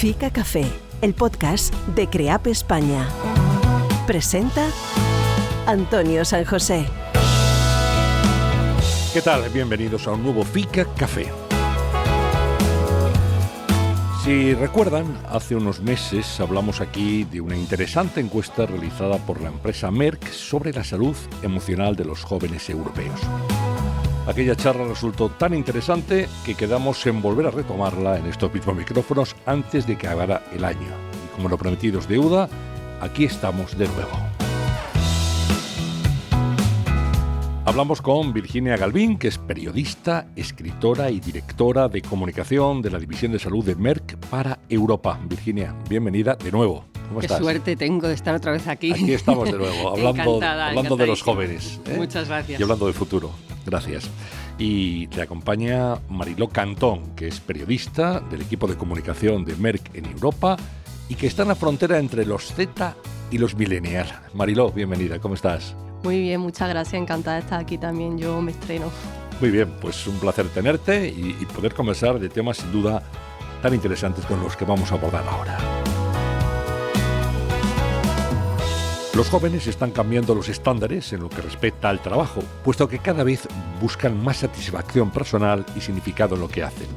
Fica Café, el podcast de CREAP España. Presenta Antonio San José. ¿Qué tal? Bienvenidos a un nuevo Fica Café. Si recuerdan, hace unos meses hablamos aquí de una interesante encuesta realizada por la empresa Merck sobre la salud emocional de los jóvenes europeos. Aquella charla resultó tan interesante que quedamos en volver a retomarla en estos mismos micrófonos antes de que acabara el año. Y como lo prometido es deuda, aquí estamos de nuevo. Hablamos con Virginia Galvín, que es periodista, escritora y directora de comunicación de la División de Salud de Merck para Europa. Virginia, bienvenida de nuevo. ¿Cómo estás? Qué suerte tengo de estar otra vez aquí. Aquí estamos de nuevo, hablando de los jóvenes. Muchas gracias. Y hablando de futuro. Gracias. Y te acompaña Mariló Cantón, que es periodista del equipo de comunicación de Merck en Europa y que está en la frontera entre los Z y los millennials. Mariló, bienvenida, ¿cómo estás? Muy bien, muchas gracias, encantada de estar aquí también, yo me estreno. Muy bien, pues un placer tenerte y poder conversar de temas sin duda tan interesantes con los que vamos a abordar ahora. Los jóvenes están cambiando los estándares en lo que respecta al trabajo, puesto que cada vez buscan más satisfacción personal y significado en lo que hacen.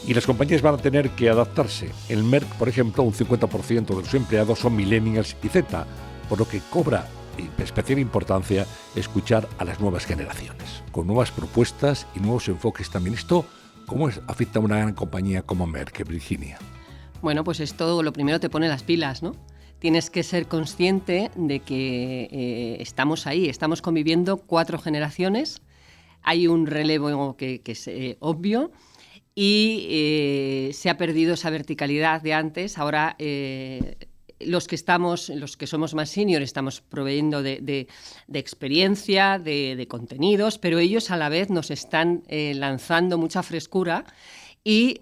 Y las compañías van a tener que adaptarse. En Merck, por ejemplo, un 50% de los empleados son millennials y Z, por lo que cobra especial importancia escuchar a las nuevas generaciones, con nuevas propuestas y nuevos enfoques también. ¿Esto cómo afecta a una gran compañía como Merck, Virginia? Bueno, pues esto lo primero te pone las pilas, ¿no? Tienes que ser consciente de que estamos ahí, estamos conviviendo 4 generaciones, hay un relevo que es obvio y se ha perdido esa verticalidad de antes. Ahora los que somos más senior estamos proveyendo de experiencia, de contenidos, pero ellos a la vez nos están lanzando mucha frescura y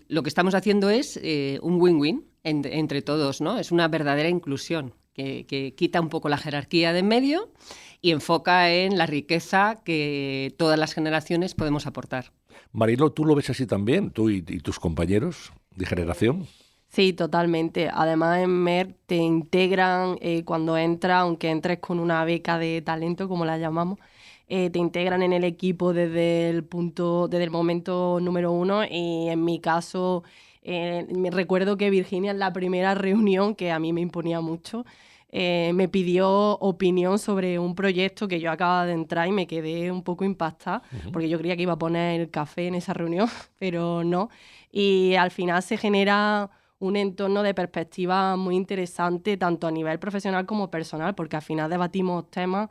lo que estamos haciendo es un win-win entre todos, ¿no? Es una verdadera inclusión que quita un poco la jerarquía de en medio y enfoca en la riqueza que todas las generaciones podemos aportar. Marilo, ¿tú lo ves así también, tú y tus compañeros de generación? Sí, totalmente. Además, en Merck te integran cuando entras, aunque entres con una beca de talento, como la llamamos, te integran en el equipo desde el momento número 1. Y en mi caso, me recuerdo que Virginia en la primera reunión, que a mí me imponía mucho, me pidió opinión sobre un proyecto que yo acababa de entrar y me quedé un poco impactada, porque yo creía que iba a poner el café en esa reunión, pero no. Y al final se genera un entorno de perspectiva muy interesante, tanto a nivel profesional como personal, porque al final debatimos temas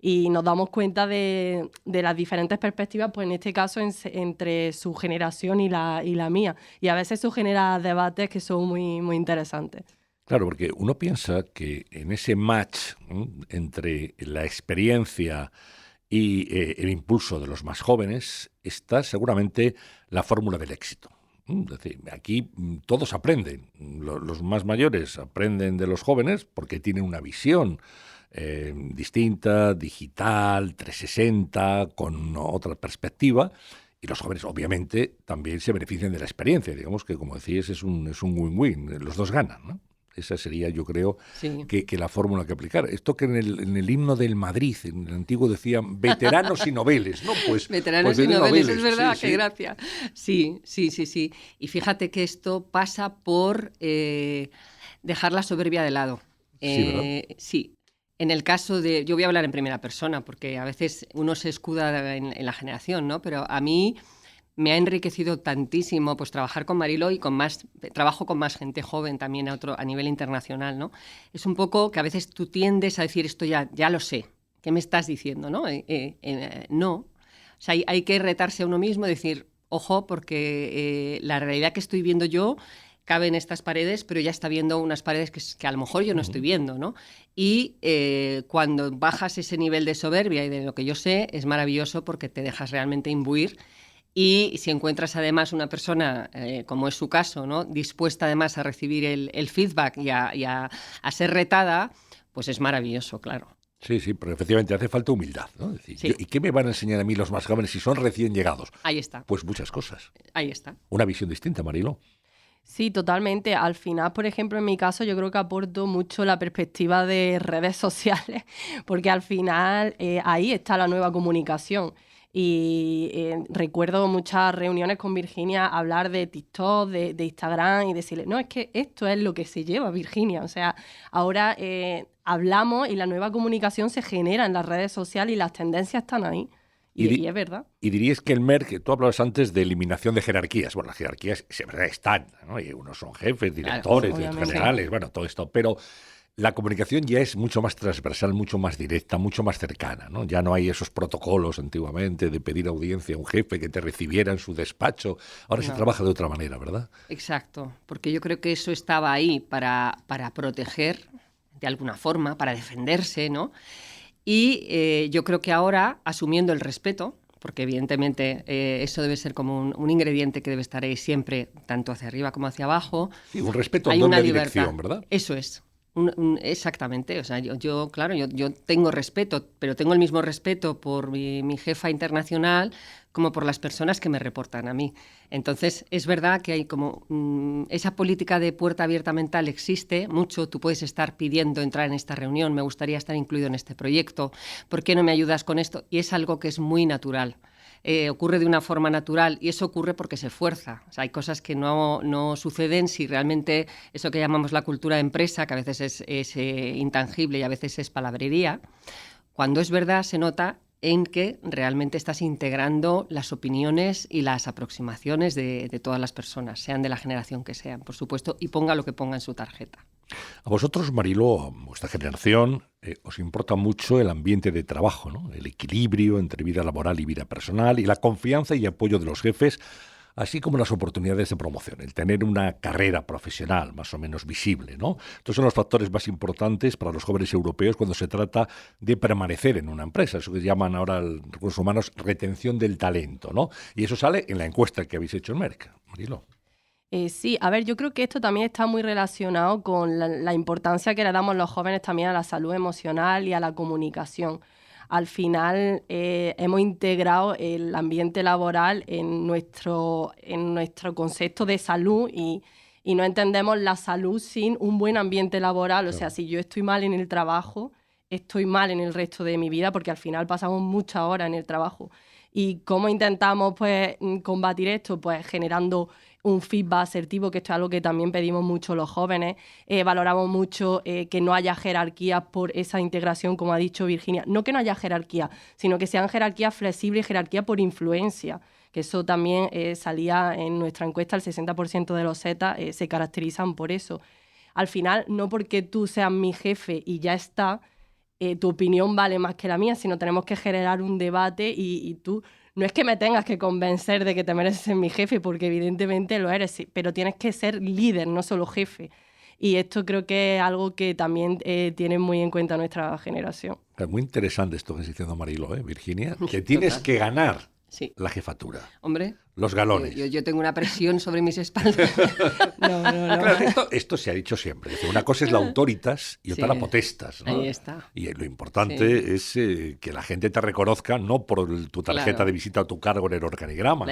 y nos damos cuenta de las diferentes perspectivas, pues en este caso entre su generación y la mía. Y a veces eso genera debates que son muy, muy interesantes. Claro, porque uno piensa que en ese match entre la experiencia y el impulso de los más jóvenes está seguramente la fórmula del éxito. Es decir, aquí todos aprenden. Los más mayores aprenden de los jóvenes porque tienen una visión distinta, digital, 360, con otra perspectiva. Y los jóvenes, obviamente, también se benefician de la experiencia. Digamos que, como decías, es un win-win. Los dos ganan, ¿no? Esa sería, yo creo, sí, que la fórmula que aplicar. Esto que en el himno del Madrid, en el antiguo decían veteranos y noveles, ¿no? Veteranos y noveles, es verdad, sí, qué gracia. Sí. Y fíjate que esto pasa por dejar la soberbia de lado. Sí, ¿verdad? Sí. En el caso de... Yo voy a hablar en primera persona, porque a veces uno se escuda en la generación, ¿no? Pero a mí me ha enriquecido tantísimo pues trabajar con Mariló y trabajo con más gente joven también a nivel internacional, ¿no? Es un poco que a veces tú tiendes a decir esto ya lo sé, ¿qué me estás diciendo? ¿No? No. O sea, hay que retarse a uno mismo y decir, ojo, porque la realidad que estoy viendo yo cabe en estas paredes, pero ya está viendo unas paredes que a lo mejor yo no estoy viendo, ¿no? Y cuando bajas ese nivel de soberbia y de lo que yo sé, es maravilloso porque te dejas realmente imbuir. Y si encuentras además una persona, como es su caso, ¿no? Dispuesta además a recibir el feedback y a ser retada, pues es maravilloso, claro. Sí, pero efectivamente hace falta humildad, ¿no? Es decir, Sí. ¿y qué me van a enseñar a mí los más jóvenes si son recién llegados? Ahí está. Pues muchas cosas. Ahí está. Una visión distinta, Marilo. Sí, totalmente. Al final, por ejemplo, en mi caso, yo creo que aporto mucho la perspectiva de redes sociales, porque al final ahí está la nueva comunicación. Y recuerdo muchas reuniones con Virginia hablar de TikTok, de Instagram y decirle, no, es que esto es lo que se lleva, Virginia. O sea, ahora hablamos y la nueva comunicación se genera en las redes sociales y las tendencias están ahí. Y es verdad. Y dirías que el MERC, tú hablabas antes de eliminación de jerarquías. Bueno, las jerarquías es verdad están, ¿no? Y unos son jefes, directores, claro, generales, bueno, todo esto. Pero la comunicación ya es mucho más transversal, mucho más directa, mucho más cercana, ¿no? Ya no hay esos protocolos antiguamente de pedir audiencia a un jefe que te recibiera en su despacho. Ahora se trabaja de otra manera, ¿verdad? Exacto, porque yo creo que eso estaba ahí para proteger de alguna forma, para defenderse, ¿no? Y yo creo que ahora, asumiendo el respeto, porque evidentemente eso debe ser como un ingrediente que debe estar ahí siempre, tanto hacia arriba como hacia abajo. Sí, un respeto en hay doble una dirección, libertad. ¿verdad? Eso es. Exactamente, o sea, yo tengo respeto, pero tengo el mismo respeto por mi jefa internacional como por las personas que me reportan a mí. Entonces, es verdad que hay como esa política de puerta abierta mental existe mucho. Tú puedes estar pidiendo entrar en esta reunión, me gustaría estar incluido en este proyecto, ¿por qué no me ayudas con esto? Y es algo que es muy natural. Ocurre de una forma natural y eso ocurre porque se fuerza. O sea, hay cosas que no suceden si realmente eso que llamamos la cultura de empresa, que a veces es intangible y a veces es palabrería, cuando es verdad se nota en que realmente estás integrando las opiniones y las aproximaciones de todas las personas, sean de la generación que sean, por supuesto, y ponga lo que ponga en su tarjeta. A vosotros, Mariló, a vuestra generación, os importa mucho el ambiente de trabajo, ¿no? El equilibrio entre vida laboral y vida personal y la confianza y apoyo de los jefes, así como las oportunidades de promoción, el tener una carrera profesional más o menos visible, ¿no? Estos son los factores más importantes para los jóvenes europeos cuando se trata de permanecer en una empresa, eso que llaman ahora los recursos humanos retención del talento, ¿no? Y eso sale en la encuesta que habéis hecho en Merck, Mariló. Sí, a ver, yo creo que esto también está muy relacionado con la importancia que le damos los jóvenes también a la salud emocional y a la comunicación. Al final hemos integrado el ambiente laboral en nuestro concepto de salud y no entendemos la salud sin un buen ambiente laboral. O sea, si yo estoy mal en el trabajo, estoy mal en el resto de mi vida porque al final pasamos muchas horas en el trabajo. ¿Y cómo intentamos pues combatir esto? Pues generando un feedback asertivo, que esto es algo que también pedimos mucho los jóvenes. Valoramos mucho que no haya jerarquías por esa integración, como ha dicho Virginia. No que no haya jerarquía, sino que sean jerarquías flexibles y jerarquía por influencia. Que eso también salía en nuestra encuesta, el 60% de los Zetas se caracterizan por eso. Al final, no porque tú seas mi jefe y ya está, tu opinión vale más que la mía, sino tenemos que generar un debate y tú no es que me tengas que convencer de que te mereces ser mi jefe, porque evidentemente lo eres, pero tienes que ser líder, no solo jefe. Y esto creo que es algo que también tiene muy en cuenta nuestra generación. Es muy interesante esto que está diciendo Mariló, Virginia, que tienes que ganar la jefatura. Hombre, los galones. Yo tengo una presión sobre mis espaldas. No. Claro, esto se ha dicho siempre. Es decir, una cosa es la autoritas y otra la potestas, ¿no? Ahí está. Y lo importante es que la gente te reconozca no por tu tarjeta de visita o tu cargo en el organigrama,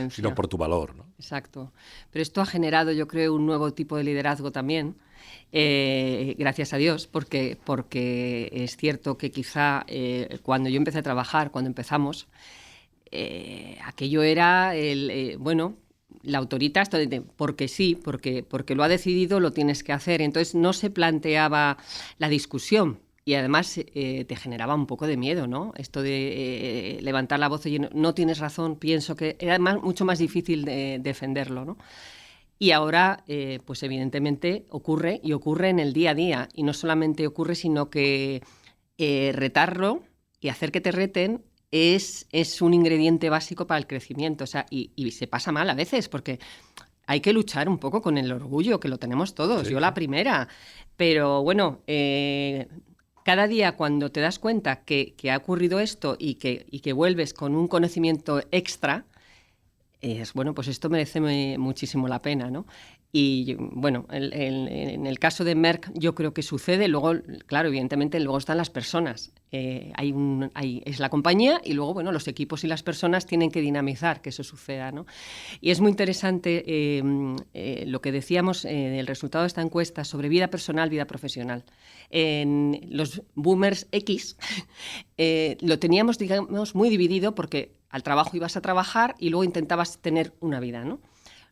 sino por tu valor, ¿no? Exacto. Pero esto ha generado, yo creo, un nuevo tipo de liderazgo también. Gracias a Dios, porque es cierto que quizá cuando yo empecé a trabajar, cuando empezamos, aquello era la autoritas, porque sí, porque lo ha decidido, lo tienes que hacer. Entonces no se planteaba la discusión y además te generaba un poco de miedo, ¿no? Esto de levantar la voz y no tienes razón, pienso que era mucho más difícil de defenderlo, ¿no? Y ahora, pues evidentemente ocurre en el día a día. Y no solamente ocurre, sino que retarlo y hacer que te reten es un ingrediente básico para el crecimiento. O sea, y se pasa mal a veces, porque hay que luchar un poco con el orgullo, que lo tenemos todos, yo la primera. Pero bueno, cada día cuando te das cuenta que ha ocurrido esto y que vuelves con un conocimiento extra, bueno, pues esto merece muchísimo la pena, ¿no? Y bueno, en el caso de Merck yo creo que sucede, luego, claro, evidentemente luego están las personas, es la compañía y luego, bueno, los equipos y las personas tienen que dinamizar que eso suceda, ¿no? Y es muy interesante lo que decíamos del resultado de esta encuesta sobre vida personal, vida profesional. En los boomers X lo teníamos, digamos, muy dividido porque al trabajo ibas a trabajar y luego intentabas tener una vida, ¿no?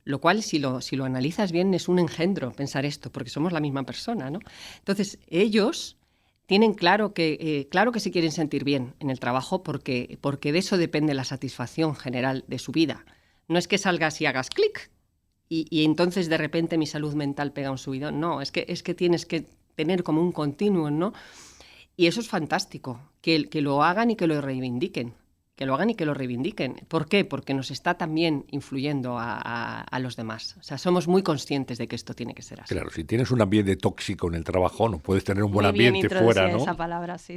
Lo cual, si lo analizas bien, es un engendro pensar esto, porque somos la misma persona, ¿no? Entonces, ellos tienen claro que se quieren sentir bien en el trabajo porque de eso depende la satisfacción general de su vida. No es que salgas y hagas clic y entonces de repente mi salud mental pega un subidón. No, es que tienes que tener como un continuo, ¿no? Y eso es fantástico, que lo hagan y que lo reivindiquen. Que lo hagan y que lo reivindiquen. ¿Por qué? Porque nos está también influyendo a los demás. O sea, somos muy conscientes de que esto tiene que ser así. Claro, si tienes un ambiente tóxico en el trabajo, no puedes tener un buen Muy bien ambiente fuera, ¿no? esa palabra, sí.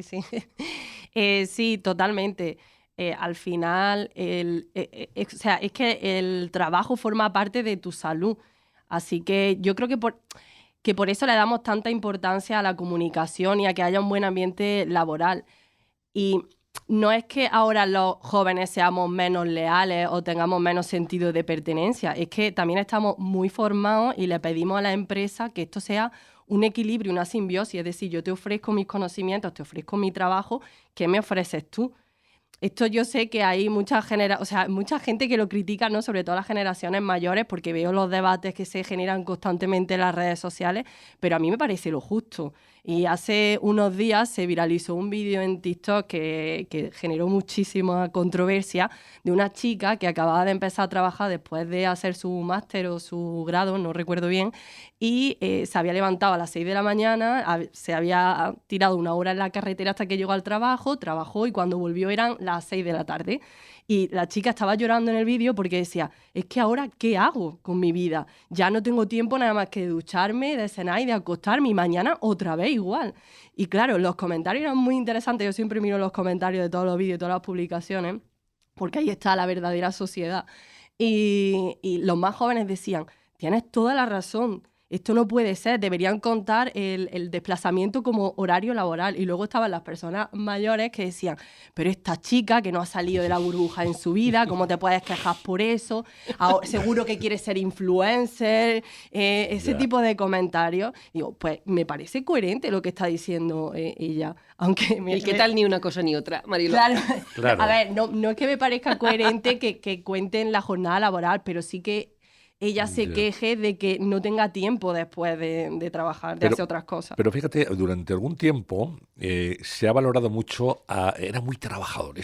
Sí, totalmente. Al final, o sea, es que el trabajo forma parte de tu salud. Así que yo creo que por eso le damos tanta importancia a la comunicación y a que haya un buen ambiente laboral. Y no es que ahora los jóvenes seamos menos leales o tengamos menos sentido de pertenencia, es que también estamos muy formados y le pedimos a la empresa que esto sea un equilibrio, una simbiosis, es decir, yo te ofrezco mis conocimientos, te ofrezco mi trabajo, ¿qué me ofreces tú? Esto yo sé que hay mucha gente que lo critica, ¿no? Sobre todo las generaciones mayores, porque veo los debates que se generan constantemente en las redes sociales, pero a mí me parece lo justo. Y hace unos días se viralizó un vídeo en TikTok que generó muchísima controversia de una chica que acababa de empezar a trabajar después de hacer su máster o su grado, no recuerdo bien, y se había levantado a las 6 de la mañana, se había tirado 1 hora en la carretera hasta que llegó al trabajo, trabajó y cuando volvió eran las 6 de la tarde. Y la chica estaba llorando en el vídeo porque decía, es que ahora, ¿qué hago con mi vida? Ya no tengo tiempo nada más que de ducharme, de cenar y de acostarme y mañana otra vez igual. Y claro, los comentarios eran muy interesantes. Yo siempre miro los comentarios de todos los vídeos, todas las publicaciones, porque ahí está la verdadera sociedad. Y los más jóvenes decían, tienes toda la razón. Esto no puede ser, deberían contar el desplazamiento como horario laboral. Y luego estaban las personas mayores que decían, pero esta chica que no ha salido de la burbuja en su vida, ¿cómo te puedes quejar por eso? Ahora, seguro que quiere ser influencer, ese tipo de comentarios. Digo, pues me parece coherente lo que está diciendo ella. Aunque ¿Y qué tal ni una cosa ni otra, Mariló? Claro. A ver, no es que me parezca coherente que cuenten la jornada laboral, pero sí que ella se queje de que no tenga tiempo después de trabajar, de hacer otras cosas. Pero fíjate, durante algún tiempo se ha valorado mucho, era muy trabajador,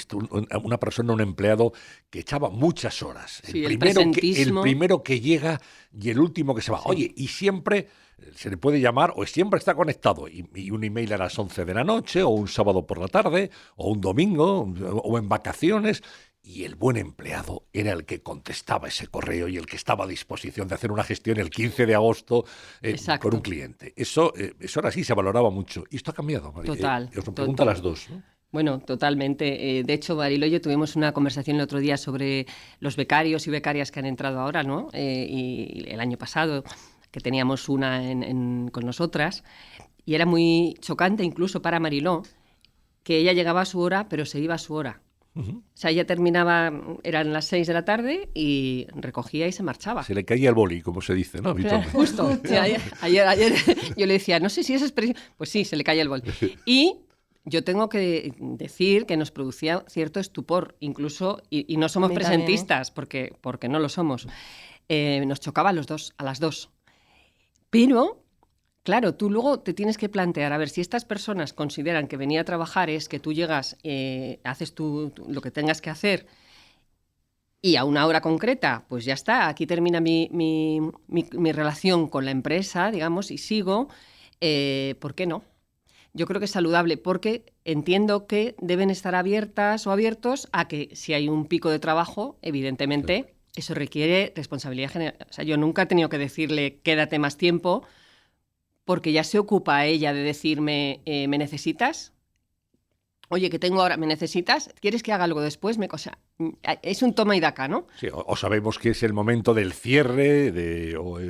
una persona, un empleado que echaba muchas horas. Sí, el primero que llega y el último que se va. Sí. Oye, y siempre se le puede llamar o siempre está conectado y un email a las 11 de la noche o un sábado por la tarde o un domingo o en vacaciones. Y el buen empleado era el que contestaba ese correo y el que estaba a disposición de hacer una gestión el 15 de agosto con un cliente. Eso ahora sí se valoraba mucho. Y esto ha cambiado, María. Total. Os lo pregunto a las dos, ¿no? Bueno, totalmente. De hecho, Marilo y yo tuvimos una conversación el otro día sobre los becarios y becarias que han entrado ahora, ¿no? Y el año pasado, que teníamos una con nosotras, y era muy chocante incluso para Mariló que ella llegaba a su hora, pero se iba a su hora. O sea, ella terminaba, eran las 6 de la tarde y recogía y se marchaba. Se le caía el boli, como se dice, ¿no? Justo. Sí, ayer yo le decía, no sé si esa expresión... Pues sí, se le caía el boli. Y yo tengo que decir que nos producía cierto estupor, incluso, y no somos presentistas, porque no lo somos. Nos chocaba a las dos. Pero... Claro, tú luego te tienes que plantear, a ver, si estas personas consideran que venir a trabajar es que tú llegas, haces tú lo que tengas que hacer y a una hora concreta, pues ya está, aquí termina mi relación con la empresa, digamos, y sigo, ¿por qué no? Yo creo que es saludable porque entiendo que deben estar abiertas o abiertos a que si hay un pico de trabajo, evidentemente, sí, eso requiere responsabilidad general. O sea, yo nunca he tenido que decirle quédate más tiempo, porque ya se ocupa ella de decirme, ¿me necesitas? Oye, que tengo ahora, ¿me necesitas? ¿Quieres que haga algo después? Es un toma y daca, ¿no? Sí, o sabemos que es el momento del cierre,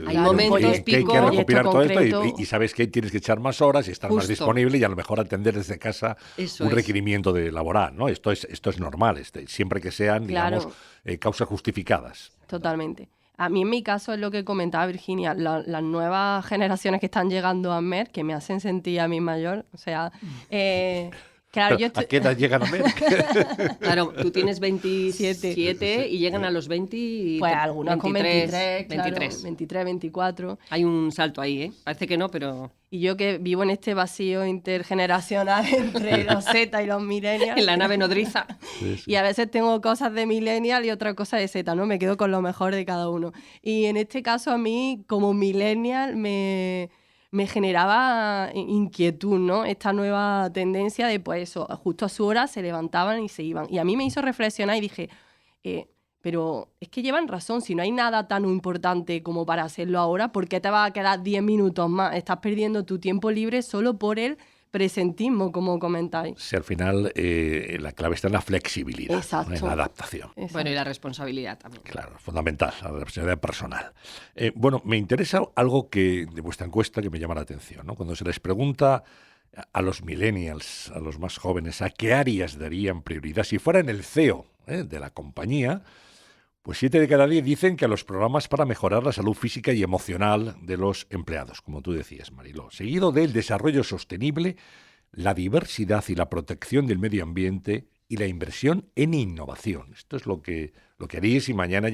hay momentos que hay pico, que recopilar todo concreto. esto y sabes que tienes que echar más horas y estar más disponible y a lo mejor atender desde casa un requerimiento de laboral, ¿no? Esto es normal, siempre que sean, digamos, causas justificadas. Totalmente. A mí, en mi caso, es lo que comentaba Virginia, las nuevas generaciones que están llegando a MER, que me hacen sentir a mí mayor, o sea... Claro, ¿A qué edad llegan a MER? Claro, tú tienes 27 y llegan a los 20. Pues algunos con 23, 23, 24. Hay un salto ahí, ¿eh? Parece que no, pero... Y yo que vivo en este vacío intergeneracional entre los Z y los millennials. En la nave nodriza. Sí. Y a veces tengo cosas de millennial y otra cosa de Z, ¿no? Me quedo con lo mejor de cada uno. Y en este caso a mí, como millennial, me generaba inquietud, ¿no? Esta nueva tendencia de, pues eso, justo a su hora se levantaban y se iban. Y a mí me hizo reflexionar y dije, pero es que llevan razón, si no hay nada tan importante como para hacerlo ahora, ¿por qué te vas a quedar 10 minutos más? Estás perdiendo tu tiempo libre solo por el presentismo, como comentáis. Sí, al final la clave está en la flexibilidad, ¿no? En la adaptación. Exacto. Bueno, y la responsabilidad también. Claro, fundamental, la responsabilidad personal. Bueno, me interesa algo de vuestra encuesta que me llama la atención, ¿no? Cuando se les pregunta a los millennials, a los más jóvenes, a qué áreas darían prioridad si fueran el CEO de la compañía, pues 7 de cada 10 dicen que a los programas para mejorar la salud física y emocional de los empleados, como tú decías, Mariló, seguido del desarrollo sostenible, la diversidad y la protección del medio ambiente y la inversión en innovación. Esto es lo que haríais si mañana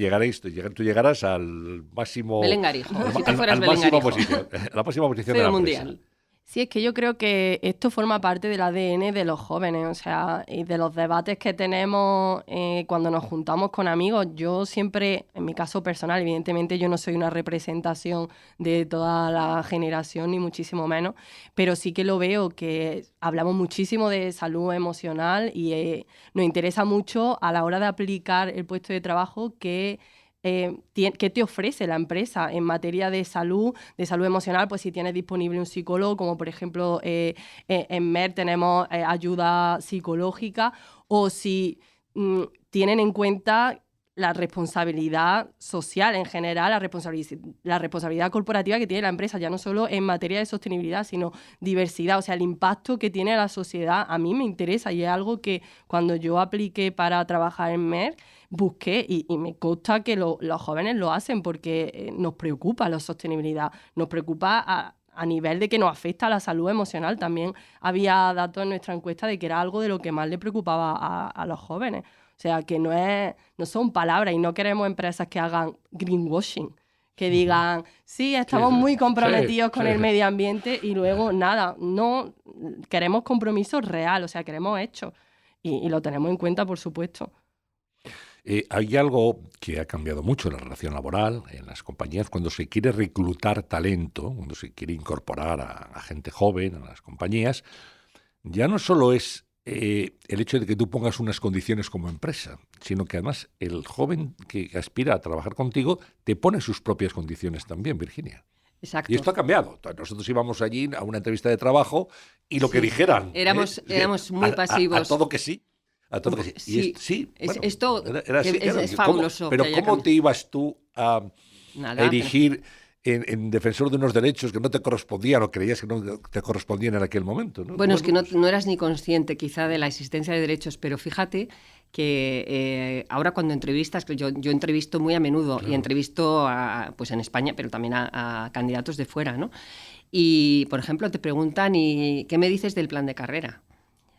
tú llegaras al máximo... Belén Garijo, si tú fueras al Belén máximo Garijo. la máxima posición de la mundial. empresa. Sí, es que yo creo que esto forma parte del ADN de los jóvenes, o sea, y de los debates que tenemos cuando nos juntamos con amigos. Yo siempre, en mi caso personal, evidentemente yo no soy una representación de toda la generación, ni muchísimo menos, pero sí que lo veo que hablamos muchísimo de salud emocional y nos interesa mucho a la hora de aplicar el puesto de trabajo ¿qué te ofrece la empresa en materia de salud emocional? Pues si tienes disponible un psicólogo, como por ejemplo en MER tenemos ayuda psicológica, o si tienen en cuenta la responsabilidad social en general, la responsabilidad corporativa que tiene la empresa, ya no solo en materia de sostenibilidad, sino diversidad, o sea, el impacto que tiene a la sociedad. A mí me interesa y es algo que cuando yo apliqué para trabajar en MER, busqué y me consta que los jóvenes lo hacen porque nos preocupa la sostenibilidad, nos preocupa a nivel de que nos afecta a la salud emocional. También había datos en nuestra encuesta de que era algo de lo que más le preocupaba a los jóvenes. O sea, que no son palabras y no queremos empresas que hagan greenwashing, que digan, sí, estamos muy comprometidos con el medio ambiente y luego nada, no queremos compromiso real, o sea, queremos hechos y lo tenemos en cuenta, por supuesto. Hay algo que ha cambiado mucho en la relación laboral en las compañías cuando se quiere reclutar talento, cuando se quiere incorporar a gente joven a las compañías. Ya no solo es el hecho de que tú pongas unas condiciones como empresa, sino que además el joven que aspira a trabajar contigo te pone sus propias condiciones también, Virginia. Exacto. Y esto ha cambiado. Nosotros íbamos allí a una entrevista de trabajo y lo que dijeran. Éramos muy pasivos. A todo que sí. A todo que sí. Sí, Bueno, esto era así, es fabuloso. Pero ¿cómo te ibas tú a erigir en defensor de unos derechos que no te correspondían o creías que no te correspondían en aquel momento, ¿no? Bueno, es que no eras ni consciente quizá de la existencia de derechos, pero fíjate que ahora cuando entrevistas, que yo entrevisto muy a menudo, claro, y entrevisto pues en España, pero también a candidatos de fuera, ¿no? Y, por ejemplo, te preguntan, ¿y qué me dices del plan de carrera?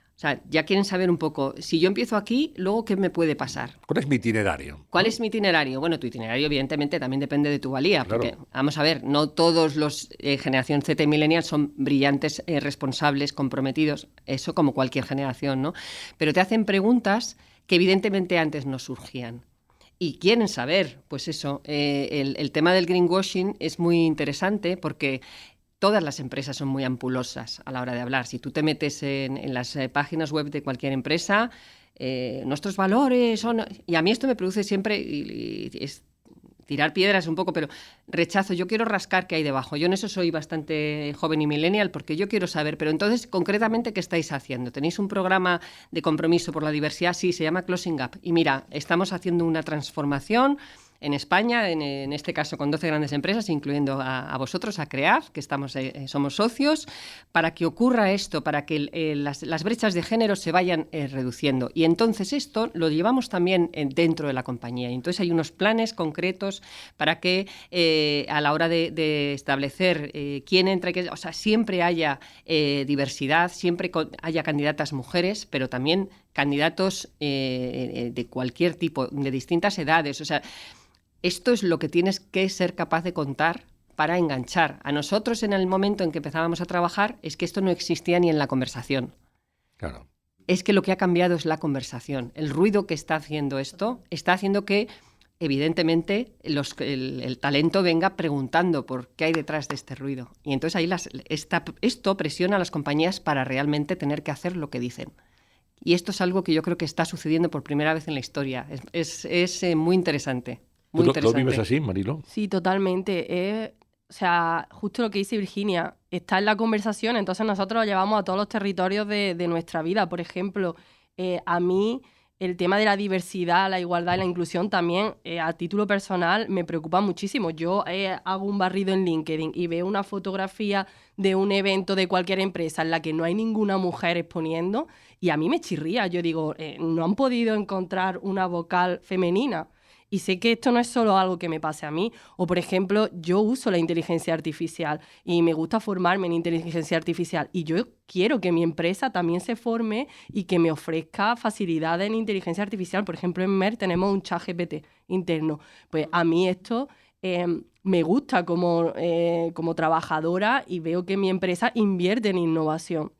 O sea, ya quieren saber un poco, si yo empiezo aquí, luego, ¿qué me puede pasar? ¿Cuál es mi itinerario? ¿Cuál es mi itinerario? Bueno, tu itinerario, evidentemente, también depende de tu valía, claro, porque, vamos a ver, no todos los generación Z y millennials son brillantes, responsables, comprometidos, eso como cualquier generación, ¿no? Pero te hacen preguntas que evidentemente antes no surgían. Y quieren saber, pues eso, el tema del greenwashing es muy interesante porque todas las empresas son muy ampulosas a la hora de hablar. Si tú te metes en las páginas web de cualquier empresa, nuestros valores son... Y a mí esto me produce siempre, y es tirar piedras un poco, pero rechazo, yo quiero rascar qué hay debajo. Yo en eso soy bastante joven y millennial porque yo quiero saber, pero entonces, concretamente, ¿qué estáis haciendo? ¿Tenéis un programa de compromiso por la diversidad? Sí, se llama Closing Gap. Y mira, estamos haciendo una transformación en España, en este caso con 12 grandes empresas, incluyendo a vosotros, a CREAF, que somos socios, para que ocurra esto, para que las brechas de género se vayan reduciendo. Y entonces esto lo llevamos también dentro de la compañía. Y entonces hay unos planes concretos para que a la hora de establecer quién entra, o sea, siempre haya diversidad, siempre haya candidatas mujeres, pero también candidatos de cualquier tipo, de distintas edades. O sea, esto es lo que tienes que ser capaz de contar para enganchar. A nosotros, en el momento en que empezábamos a trabajar, es que esto no existía ni en la conversación. Claro. Es que lo que ha cambiado es la conversación. El ruido que está haciendo esto está haciendo que, evidentemente, el talento venga preguntando por qué hay detrás de este ruido. Y entonces ahí esto presiona a las compañías para realmente tener que hacer lo que dicen. Y esto es algo que yo creo que está sucediendo por primera vez en la historia. Es muy interesante. ¿Tú lo vives así, Marilo? Sí, totalmente. O sea, justo lo que dice Virginia, está en la conversación, entonces nosotros lo llevamos a todos los territorios de nuestra vida. Por ejemplo, a mí el tema de la diversidad, la igualdad y la inclusión también, a título personal, me preocupa muchísimo. Yo hago un barrido en LinkedIn y veo una fotografía de un evento de cualquier empresa en la que no hay ninguna mujer exponiendo y a mí me chirría. Yo digo, no han podido encontrar una vocal femenina. Y sé que esto no es solo algo que me pase a mí. O, por ejemplo, yo uso la inteligencia artificial y me gusta formarme en inteligencia artificial. Y yo quiero que mi empresa también se forme y que me ofrezca facilidades en inteligencia artificial. Por ejemplo, en Merck tenemos un ChatGPT interno. Pues a mí esto me gusta como trabajadora y veo que mi empresa invierte en innovación.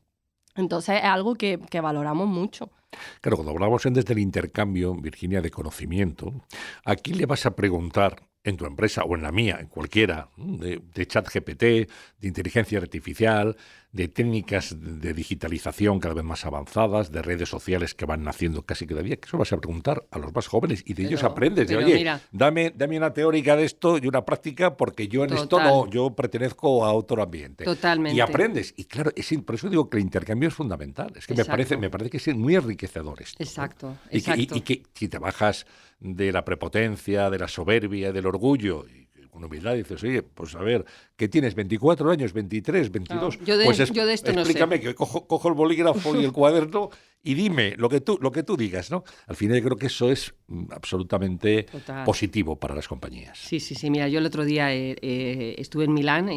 Entonces es algo que valoramos mucho. Claro, cuando hablamos desde el intercambio, Virginia, de conocimiento, ¿a quién le vas a preguntar en tu empresa o en la mía, en cualquiera, de ChatGPT, de inteligencia artificial, de técnicas de digitalización cada vez más avanzadas, de redes sociales que van naciendo casi cada día? ¿Qué eso vas a preguntar a los más jóvenes? Y de ellos aprendes. Oye, mira, dame una teórica de esto y una práctica, porque yo en esto no, yo pertenezco a otro ambiente. Totalmente. Y aprendes. Y claro, por eso digo que el intercambio es fundamental. Es que me parece que es muy enriquecedor esto. Exacto. ¿No? Y que si te bajas de la prepotencia, de la soberbia, del orgullo, y con humildad dices, oye, pues a ver, ¿qué tienes? ¿24 años? ¿23? ¿22? No, yo de esto no sé. Explícame, que cojo el bolígrafo y el cuaderno y dime lo que tú digas, ¿no? Al final yo creo que eso es absolutamente positivo para las compañías. Sí. Mira, yo el otro día estuve en Milán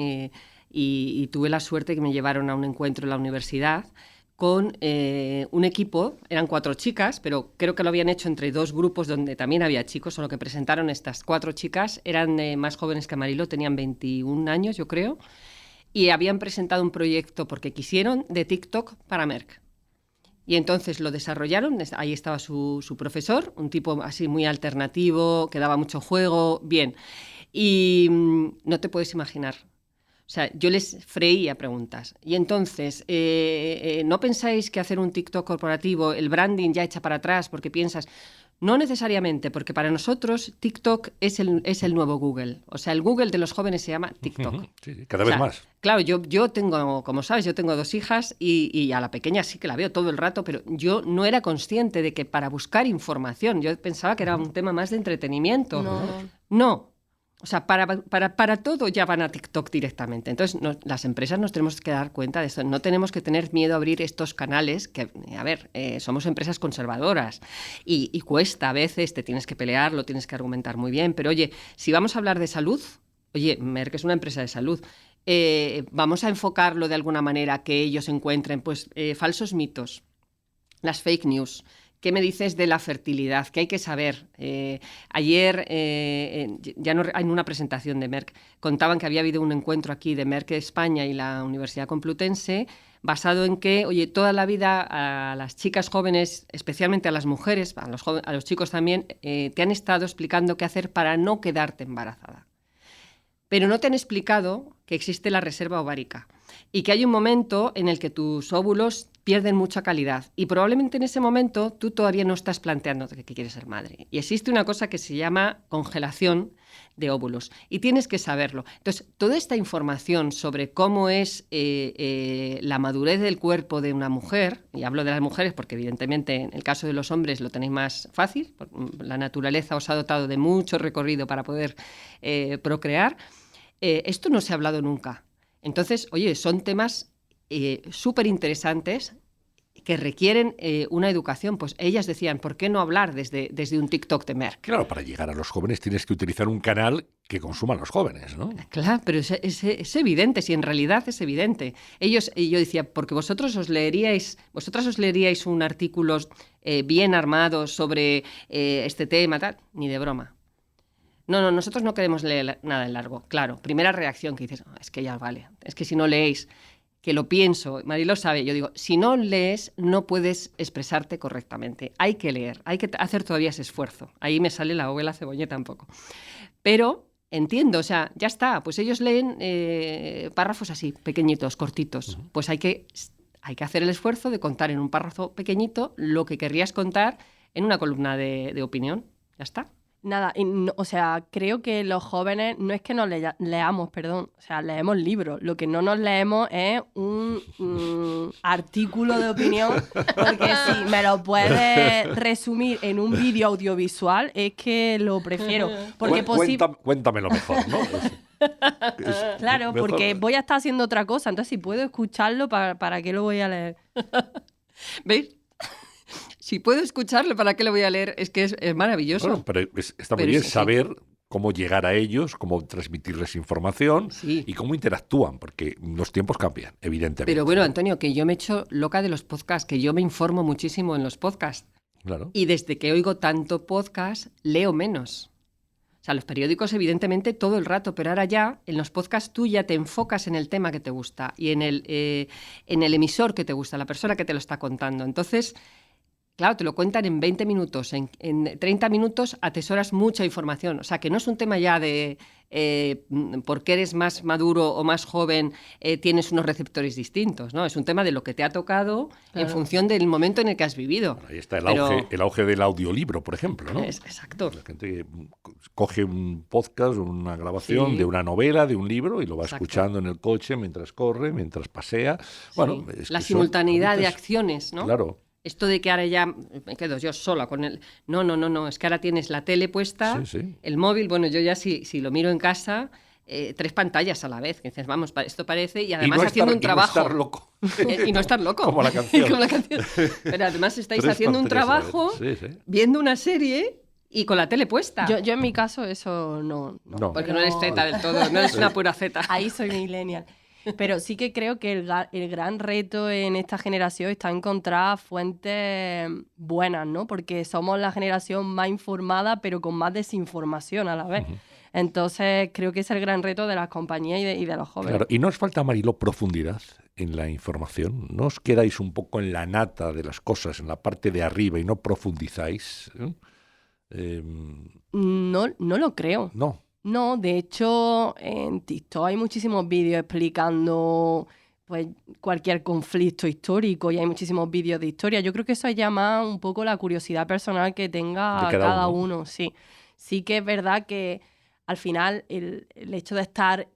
y tuve la suerte que me llevaron a un encuentro en la universidad con un equipo, eran 4 chicas, pero creo que lo habían hecho entre 2 grupos donde también había chicos, solo que presentaron estas 4 chicas, eran más jóvenes que Marilo, tenían 21 años, yo creo, y habían presentado un proyecto, porque quisieron, de TikTok para Merck. Y entonces lo desarrollaron, ahí estaba su profesor, un tipo así muy alternativo, que daba mucho juego, bien. Y no te puedes imaginar. O sea, yo les freía preguntas. Y entonces, ¿no pensáis que hacer un TikTok corporativo, el branding ya echa para atrás porque piensas? No necesariamente, porque para nosotros TikTok es el nuevo Google. O sea, el Google de los jóvenes se llama TikTok. Sí, cada vez más. Claro, yo tengo, como sabes, yo tengo 2 hijas y a la pequeña sí que la veo todo el rato, pero yo no era consciente de que para buscar información, yo pensaba que era un tema más de entretenimiento. No. O sea, para todo ya van a TikTok directamente. Entonces, las empresas nos tenemos que dar cuenta de esto. No tenemos que tener miedo a abrir estos canales que, a ver, somos empresas conservadoras y cuesta a veces, te tienes que pelear, lo tienes que argumentar muy bien. Pero, oye, si vamos a hablar de salud, oye, Merck es una empresa de salud, vamos a enfocarlo de alguna manera que ellos encuentren pues falsos mitos, las fake news. ¿Qué me dices de la fertilidad? ¿Qué hay que saber? Ayer, ya no, en una presentación de Merck, contaban que había habido un encuentro aquí de Merck España y la Universidad Complutense, basado en que, oye, toda la vida a las chicas jóvenes, especialmente a las mujeres, a los chicos también, te han estado explicando qué hacer para no quedarte embarazada. Pero no te han explicado que existe la reserva ovárica y que hay un momento en el que tus óvulos pierden mucha calidad. Y probablemente en ese momento tú todavía no estás planteando que quieres ser madre. Y existe una cosa que se llama congelación de óvulos. Y tienes que saberlo. Entonces, toda esta información sobre cómo es la madurez del cuerpo de una mujer, y hablo de las mujeres porque evidentemente en el caso de los hombres lo tenéis más fácil, la naturaleza os ha dotado de mucho recorrido para poder procrear, esto no se ha hablado nunca. Entonces, oye, son temas súper interesantes que requieren una educación. Pues ellas decían, ¿por qué no hablar desde un TikTok de Merck? Claro, para llegar a los jóvenes tienes que utilizar un canal que consuman los jóvenes, ¿no? Claro, pero es evidente, si en realidad es evidente. Yo decía, porque vosotras os leeríais un artículo bien armado sobre este tema, tal, ni de broma. No, nosotros no queremos leer nada en largo. Claro, primera reacción que dices, es que ya vale, es que si no leéis, que lo pienso, Mariló sabe, yo digo, si no lees no puedes expresarte correctamente, hay que leer, hay que hacer todavía ese esfuerzo. Ahí me sale la abuela cebolleta un poco. Pero entiendo, o sea, ya está, pues ellos leen párrafos así, pequeñitos, cortitos. Pues hay que hacer el esfuerzo de contar en un párrafo pequeñito lo que querrías contar en una columna de opinión. Ya está. Nada, o sea, creo que los jóvenes no es que nos leamos, perdón, o sea, leemos libros. Lo que no nos leemos es un artículo de opinión, porque si me lo puedes resumir en un vídeo audiovisual, es que lo prefiero. Porque Cuéntamelo mejor, ¿no? Claro, mejor. Porque voy a estar haciendo otra cosa, entonces si puedo escucharlo, ¿para qué lo voy a leer? ¿Veis? Si puedo escucharlo, ¿para qué lo voy a leer? Es que es maravilloso. Bueno, pero está muy bien saber cómo llegar a ellos, cómo transmitirles información y cómo interactúan, porque los tiempos cambian, evidentemente. Pero bueno, Antonio, que yo me echo loca de los podcasts, que yo me informo muchísimo en los podcasts. Claro. Y desde que oigo tanto podcast, leo menos. O sea, los periódicos, evidentemente, todo el rato, pero ahora ya, en los podcasts, tú ya te enfocas en el tema que te gusta y en el emisor que te gusta, la persona que te lo está contando. Entonces, claro, te lo cuentan en 20 minutos, en 30 minutos atesoras mucha información. O sea, que no es un tema ya de porque eres más maduro o más joven tienes unos receptores distintos, ¿no? Es un tema de lo que te ha tocado en función del momento en el que has vivido. Bueno, ahí está el auge del audiolibro, por ejemplo, ¿no? Exacto. La gente coge un podcast, una grabación de una novela, de un libro, y lo va escuchando en el coche mientras corre, mientras pasea. Bueno, es la simultaneidad de acciones, ¿no? Claro. Esto de que ahora ya me quedo yo sola con el... No, es que ahora tienes la tele puesta, el móvil, bueno, yo ya si lo miro en casa, 3 pantallas a la vez, que dices, vamos, esto parece, y además haciendo un trabajo. Y no estar loco. Y no estar loco. Como la canción. Como la canción. Pero además estáis haciendo un trabajo, viendo una serie y con la tele puesta. Yo en mi caso eso no. Porque no eres Z del todo, no eres una pura Z. Ahí soy millennial. Pero sí que creo que el gran reto en esta generación está encontrar fuentes buenas, ¿no? Porque somos la generación más informada, pero con más desinformación a la vez. Uh-huh. Entonces, creo que es el gran reto de las compañías y de los jóvenes. Claro, y no os falta, Mariló, profundidad en la información. ¿No os quedáis un poco en la nata de las cosas, en la parte de arriba, y no profundizáis? No lo creo. No, de hecho, en TikTok hay muchísimos vídeos explicando pues, cualquier conflicto histórico y hay muchísimos vídeos de historia. Yo creo que eso llama un poco la curiosidad personal que tenga cada uno. Sí que es verdad que al final el hecho de estar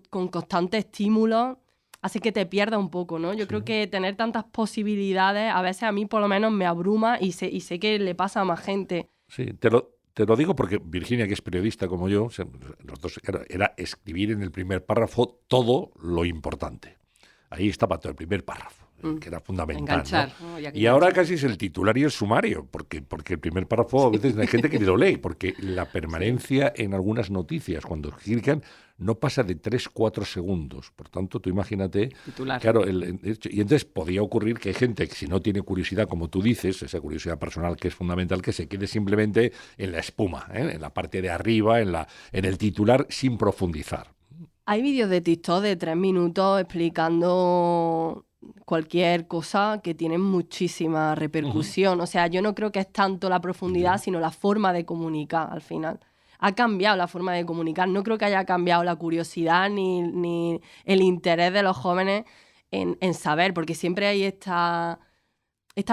con constante estímulo hace que te pierdas un poco, ¿no? Yo creo que tener tantas posibilidades a veces a mí por lo menos me abruma y sé que le pasa a más gente. Sí, te lo digo porque Virginia, que es periodista como yo, los dos era escribir en el primer párrafo todo lo importante. Ahí estaba todo el primer párrafo, que era fundamental. Enganchar, ¿no? Y ahora casi es el titular y el sumario, porque el primer párrafo a veces hay gente que ni lo lee, porque la permanencia en algunas noticias, cuando clican, no pasa de 3-4 segundos. Por tanto, tú imagínate... Titular. Claro, y entonces podía ocurrir que hay gente que si no tiene curiosidad, como tú dices, esa curiosidad personal que es fundamental, que se quede simplemente en la espuma, en la parte de arriba, en el titular, sin profundizar. Hay vídeos de TikTok de 3 minutos explicando cualquier cosa que tienen muchísima repercusión. Uh-huh. O sea, yo no creo que es tanto la profundidad, sino la forma de comunicar al final. Ha cambiado la forma de comunicar. No creo que haya cambiado la curiosidad ni el interés de los jóvenes en saber, porque siempre hay esta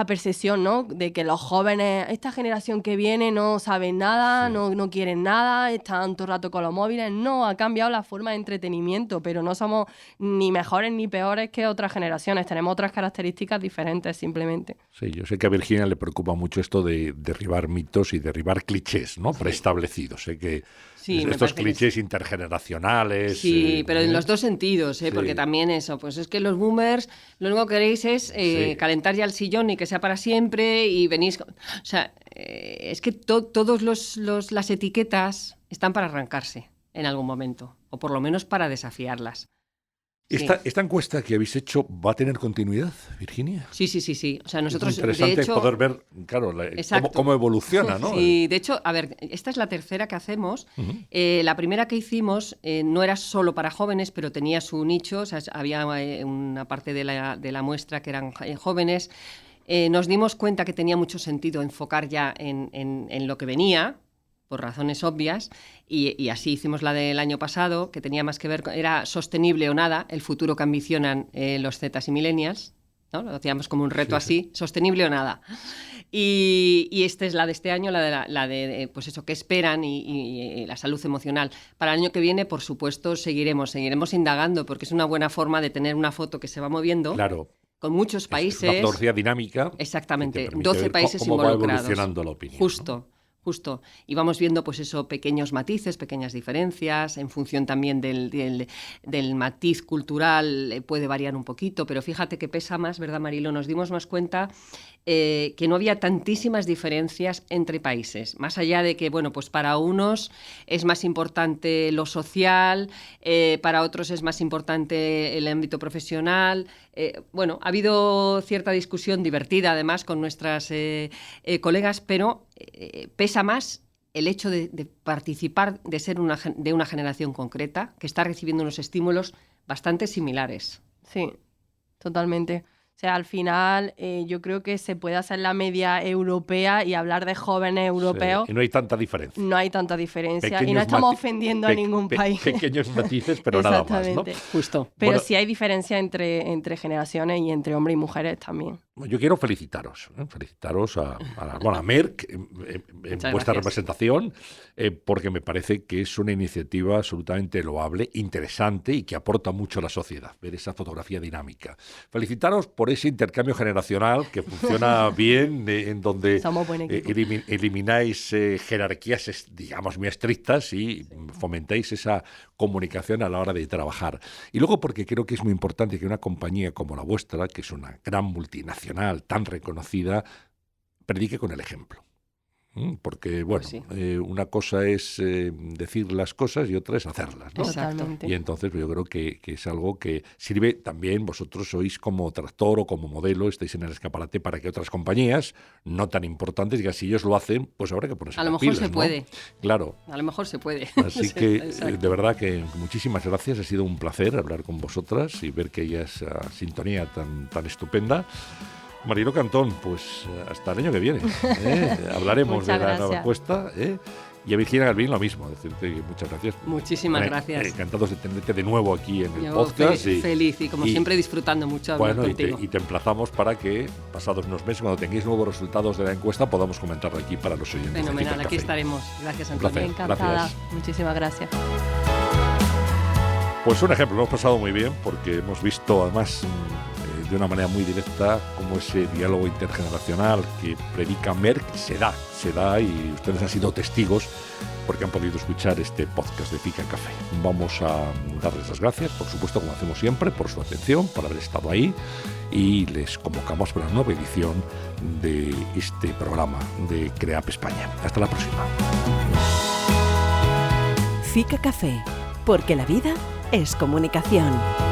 percepción, ¿no? De que los jóvenes, esta generación que viene no saben nada, no quieren nada, están todo el rato con los móviles. No, ha cambiado la forma de entretenimiento, pero no somos ni mejores ni peores que otras generaciones. Tenemos otras características diferentes, simplemente. Sí, yo sé que a Virginia le preocupa mucho esto de derribar mitos y derribar clichés, ¿no? Preestablecidos. Sé que estos clichés intergeneracionales... Sí, pero en los dos sentidos, porque también eso, pues es que los boomers lo único que queréis es calentar ya el sillón y que sea para siempre y venís... O sea, es que todas las etiquetas están para arrancarse en algún momento, o por lo menos para desafiarlas. ¿Esta encuesta que habéis hecho va a tener continuidad, Virginia? Sí. O sea, nosotros, es interesante de hecho, poder ver, claro, cómo evoluciona, ¿no? Sí, de hecho, a ver, esta es la tercera que hacemos. Uh-huh. La primera que hicimos no era solo para jóvenes, pero tenía su nicho. O sea, había una parte de la muestra que eran jóvenes. Nos dimos cuenta que tenía mucho sentido enfocar ya en lo que venía, por razones obvias, y así hicimos la del año pasado, que tenía más que ver, era sostenible o nada, el futuro que ambicionan los Zetas y Millennials, ¿no? Lo hacíamos como un reto así, sostenible o nada. Y esta es la de este año, la de pues eso, qué esperan y la salud emocional. Para el año que viene, por supuesto, seguiremos indagando, porque es una buena forma de tener una foto que se va moviendo. Claro. Con muchos países. Una fotografía dinámica. Exactamente, 12 países cómo involucrados. Va evolucionando la opinión. Justo. Y vamos viendo, pues eso, pequeños matices, pequeñas diferencias, en función también del matiz cultural, puede variar un poquito, pero fíjate que pesa más, ¿verdad, Marilo? Nos dimos más cuenta que no había tantísimas diferencias entre países, más allá de que, bueno, pues para unos es más importante lo social, para otros es más importante el ámbito profesional. Bueno, ha habido cierta discusión divertida, además, con nuestras colegas, pero pesa más el hecho de participar, de ser de una generación concreta, que está recibiendo unos estímulos bastante similares. Sí, totalmente. O sea, al final yo creo que se puede hacer la media europea y hablar de jóvenes europeos. Sí, y no hay tanta diferencia. No hay tanta diferencia. Y no estamos ofendiendo a ningún país. Pequeños matices, pero nada más, ¿no? Justo. Pero bueno, sí hay diferencia entre generaciones y entre hombres y mujeres también. Yo quiero felicitaros a Merck en vuestra representación, porque me parece que es una iniciativa absolutamente loable, interesante y que aporta mucho a la sociedad, ver esa fotografía dinámica. Felicitaros por ese intercambio generacional que funciona bien, en donde elimináis jerarquías, digamos, muy estrictas y fomentáis esa comunicación a la hora de trabajar. Y luego porque creo que es muy importante que una compañía como la vuestra, que es una gran multinacional, tan reconocida, predique con el ejemplo. Porque, bueno, pues una cosa es decir las cosas y otra es hacerlas, ¿no? Exactamente. Y entonces yo creo que es algo que sirve también, vosotros sois como tractor o como modelo, estáis en el escaparate para que otras compañías, no tan importantes, digan, si ellos lo hacen, pues habrá que ponerse las pilas, a lo mejor se puede. Claro. A lo mejor se puede. Así que, de verdad que muchísimas gracias, ha sido un placer hablar con vosotras y ver que haya esa sintonía tan estupenda. Marilo Cantón, pues hasta el año que viene. Hablaremos de la nueva encuesta. Y a Virginia Galvín lo mismo, decirte muchas gracias. Muchísimas gracias. Encantados de tenerte de nuevo aquí en el podcast. Feliz y como siempre disfrutando mucho hablar contigo. Y te emplazamos para que pasados unos meses, cuando tengáis nuevos resultados de la encuesta, podamos comentarlo aquí para los oyentes. Fenomenal, aquí estaremos. Gracias, Antonio. Encantada. Gracias. Muchísimas gracias. Pues un ejemplo, lo hemos pasado muy bien porque hemos visto además de una manera muy directa cómo ese diálogo intergeneracional que predica Merck se da y ustedes han sido testigos porque han podido escuchar este podcast de Fica Café. Vamos a darles las gracias, por supuesto, como hacemos siempre, por su atención, por haber estado ahí y les convocamos para una nueva edición de este programa de CREAP España. Hasta la próxima. Fica Café, porque la vida es comunicación.